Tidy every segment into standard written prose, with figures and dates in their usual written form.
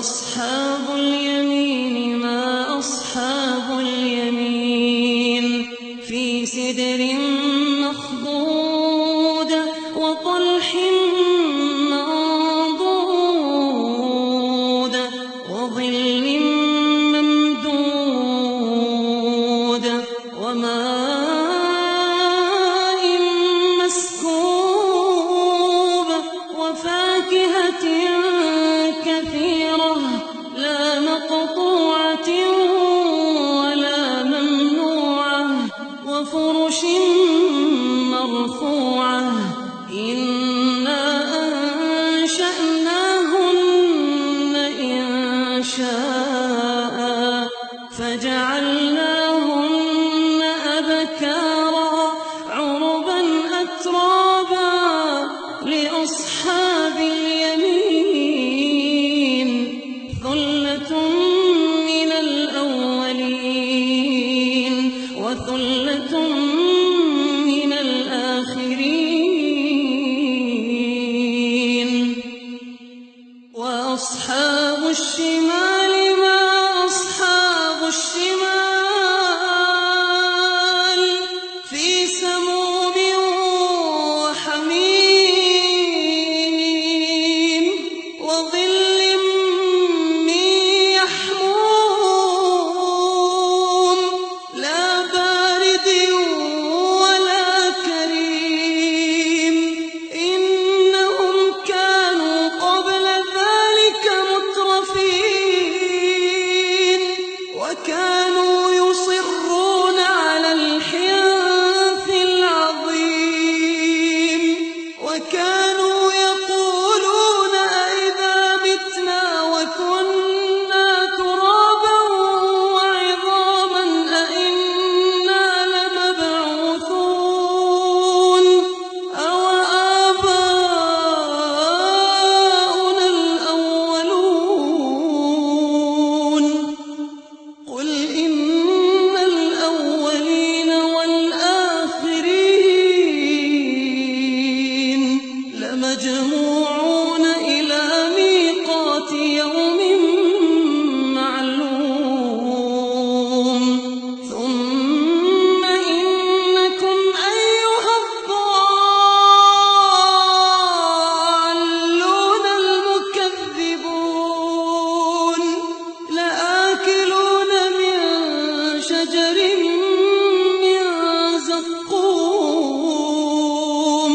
وأصحاب اليمين ما أصحاب اليمين في سدر مخضود وطلح منضود وظل ممدود وماء مسكوب وفاكهة كثيرة لا مقطوعة ولا ممنوعة وفرش مرفوعة إنا أنشأناهن إنشاء فجعلناهن أبكارا عربا أترابا لأصحاب اليمين ثلة من الأولين وثلة من الآخرين وأصحاب الشمال ما أصحاب الشمال في سموم وحميم وظل من يحموم لا بارد ولا كريم إنهم كانوا قبل ذلك مترفين وكانوا يصرون على الحنث العظيم وكانوا يقولون أئذا متنا وكنا ترابا وعظاما أئنا لمبعوثون أوآباؤنا الأولون قل إن الأولين والآخرين لمجموعون إلى ميقات يوم معلوم ثم إنكم أيها الضالون المكذبون لآكلون من شجر من زقوم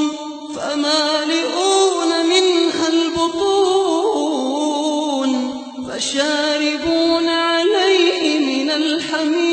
فمالئون منها البطون فشاربون عليه من الحميم